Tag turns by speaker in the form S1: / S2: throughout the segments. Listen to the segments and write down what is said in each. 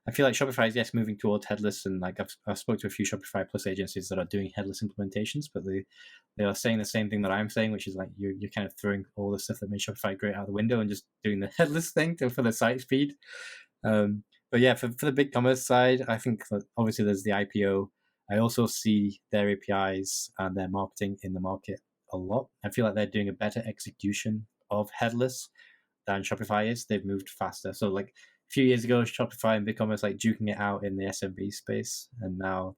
S1: I feel like Shopify is moving towards headless, and like I've spoke to a few Shopify Plus agencies that are doing headless implementations, but they are saying the same thing that I'm saying, which is like you're kind of throwing all the stuff that made Shopify great out the window and just doing the headless thing for the site speed. But yeah, for the BigCommerce side, I think that obviously there's the IPO. I also see their APIs and their marketing in the market a lot. I feel like they're doing a better execution of headless than Shopify is. They've moved faster. So like a few years ago, Shopify and BigCommerce like duking it out in the SMB space, and now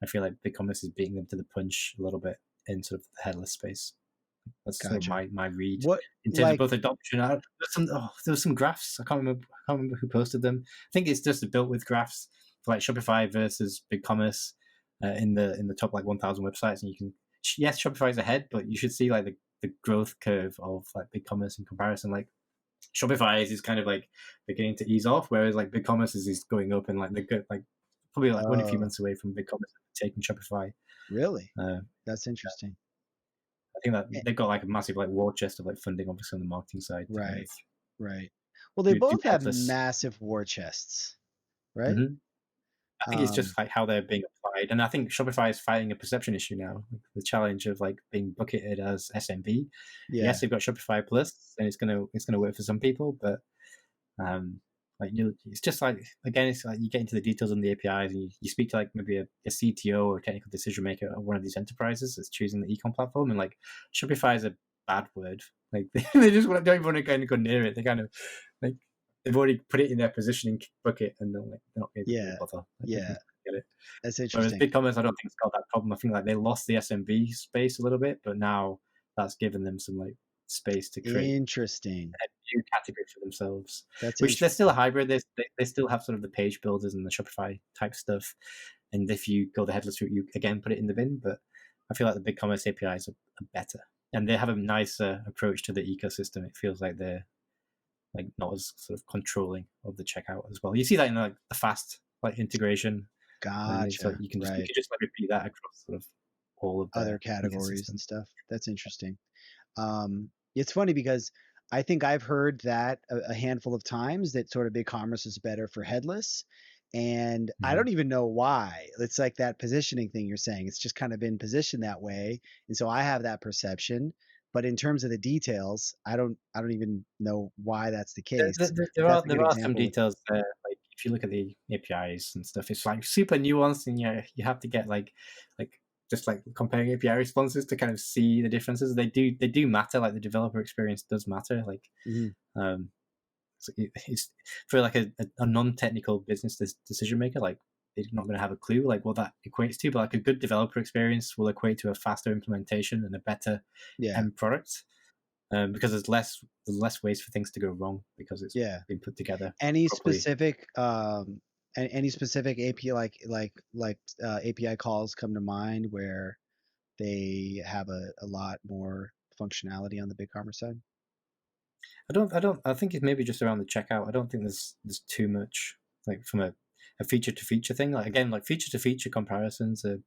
S1: I feel like BigCommerce is beating them to the punch a little bit in sort of the headless space. That's sort of my read
S2: What
S1: in terms of both adoption. There was some graphs. I can't remember who posted them. I think it's just built with graphs for like Shopify versus BigCommerce in the top like 1,000 websites, and you can Shopify is ahead, but you should see like the growth curve of like BigCommerce in comparison. Like Shopify is kind of like beginning to ease off, whereas like BigCommerce is going up, and like they're good, like probably like only a few months away from BigCommerce taking Shopify.
S2: Really? That's interesting.
S1: I think that they've got like a massive like war chest of like funding, obviously on the marketing side.
S2: Right. Well, they both have massive war chests, right?
S1: Mm-hmm. I think it's just like how they're being applied, and I think Shopify is fighting a perception issue now. Like the challenge of like being bucketed as SMB.
S2: Yeah.
S1: Yes, they've got Shopify Plus, and it's gonna work for some people, but like it's just like again, it's like you get into the details on the APIs, and you speak to like maybe a CTO or a technical decision maker of one of these enterprises that's choosing the ecom platform, and like Shopify is a bad word. Like they just don't even want to kind of go near it. They kind of like they've already put it in their positioning bucket, and they're not able to bother.
S2: Get it. That's
S1: Whereas
S2: interesting.
S1: BigCommerce, I don't think it's got that problem. I think like they lost the SMB space a little bit, but now that's given them some like space to create
S2: a
S1: new category for themselves.
S2: That's
S1: which they're still a hybrid. They still have sort of the page builders and the Shopify type stuff. And if you go the headless route, you again put it in the bin. But I feel like the BigCommerce APIs are better, and they have a nicer approach to the ecosystem. It feels like they're like not as sort of controlling of the checkout as well. You see that in like the fast like integration.
S2: Gotcha.
S1: So you can just like repeat that across sort of all of the
S2: other categories and stuff. That's interesting. It's funny because I think I've heard that a handful of times that sort of BigCommerce is better for headless. And I don't even know why. It's like that positioning thing you're saying. It's just kind of been positioned that way. And so I have that perception. But in terms of the details, I don't even know why that's the case.
S1: There are some details there. Like if you look at the APIs and stuff, it's like super nuanced, and you have to get like just like comparing API responses to kind of see the differences. They do matter. Like the developer experience does matter. Like it's for like a non-technical business decision maker, like they're not going to have a clue like what that equates to, but like a good developer experience will equate to a faster implementation and a better end product, because there's less ways for things to go wrong because it's been put together.
S2: Any
S1: properly.
S2: specific API like API calls come to mind where they have a lot more functionality on the BigCommerce side?
S1: I think it's maybe just around the checkout. I don't think there's too much like from a feature to feature thing. Like again, like feature to feature comparisons are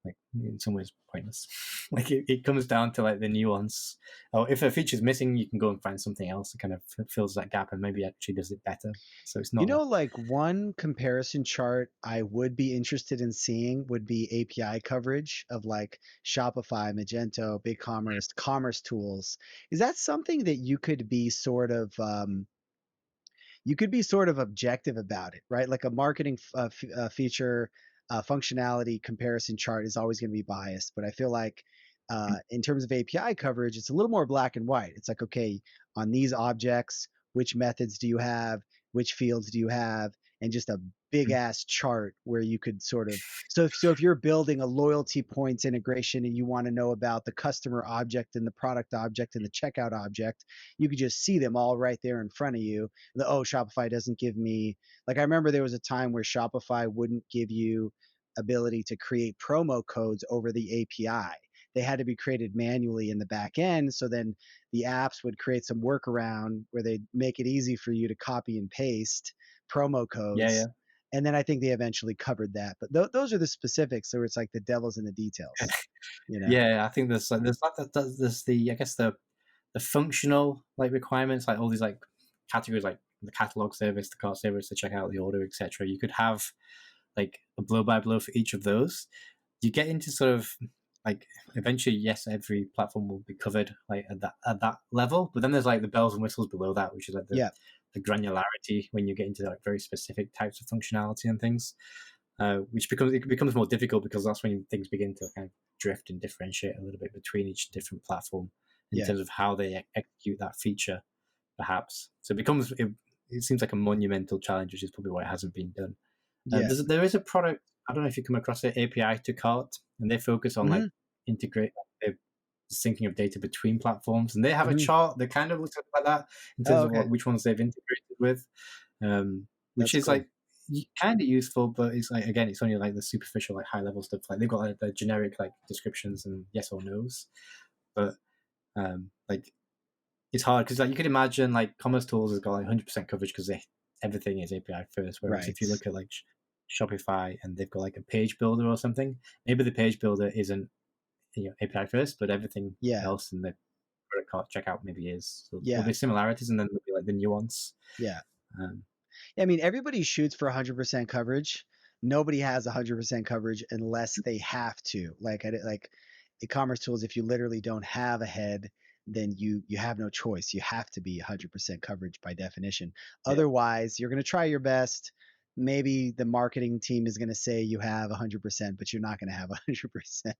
S1: like in some ways pointless. Like it comes down to like the nuance. Oh, if a feature is missing, you can go and find something else that kind of fills that gap and maybe actually does it better. So it's not.
S2: Like one comparison chart I would be interested in seeing would be API coverage of like Shopify, Magento, BigCommerce, Commerce Tools. Is that something that you could be sort of objective about it, right? Like a marketing feature functionality comparison chart is always going to be biased, but I feel like in terms of API coverage, it's a little more black and white. It's like, okay, on these objects, which methods do you have? Which fields do you have? And just a big ass chart where you could sort of, so if you're building a loyalty points integration and you want to know about the customer object and the product object and the checkout object, you could just see them all right there in front of you. Shopify doesn't give me, like, I remember there was a time where Shopify wouldn't give you ability to create promo codes over the API. They had to be created manually in the back end. So then the apps would create some workaround where they'd make it easy for you to copy and paste promo codes.
S1: Yeah.
S2: And then I think they eventually covered that. But those are the specifics. So it's like the devil's in the details.
S1: Yeah, I think there's the I guess the functional like requirements, like all these like categories like the catalog service, the cart service, the checkout, the order, etc. You could have like a blow by blow for each of those. You get into sort of like eventually, yes, every platform will be covered like at that level, but then there's like the bells and whistles below that, which is like
S2: Yeah.
S1: the granularity when you get into like very specific types of functionality and things, which becomes more difficult because that's when things begin to kind of drift and differentiate a little bit between each different platform in
S2: Yeah.
S1: terms of how they execute that feature, perhaps. So it seems like a monumental challenge, which is probably why it hasn't been done.
S2: Yeah.
S1: There is a product, I don't know if you come across it, API to Cart, and they focus on like
S2: Hmm.
S1: integrate like, the syncing of data between platforms, and they have a
S2: Hmm.
S1: chart that kind of looks like that in
S2: Oh,
S1: terms of
S2: okay.
S1: what which ones they've integrated with, which
S2: That's
S1: is
S2: cool.
S1: like kind of useful, but it's like again, it's only like the superficial, like high level stuff. Like they've got like the generic like descriptions and yes or nos, but like it's hard because like you could imagine like Commerce Tools has got like 100% coverage because everything is API first. Whereas
S2: Right.
S1: if you look at like Shopify and they've got like a page builder or something, maybe the page builder isn't API first, but everything
S2: Yeah.
S1: else in the product cart checkout maybe is. So there'll
S2: Yeah.
S1: be similarities and then there'll be like the nuance.
S2: Yeah.
S1: Um,
S2: I mean, everybody shoots for 100% coverage. Nobody has 100% coverage unless they have to. Like e-commerce tools, if you literally don't have a head, then you have no choice. You have to be 100% coverage by definition.
S1: yeah,
S2: Otherwise, you're going to try your best. Maybe the marketing team is going to say you have 100%, but you're not going to have 100%.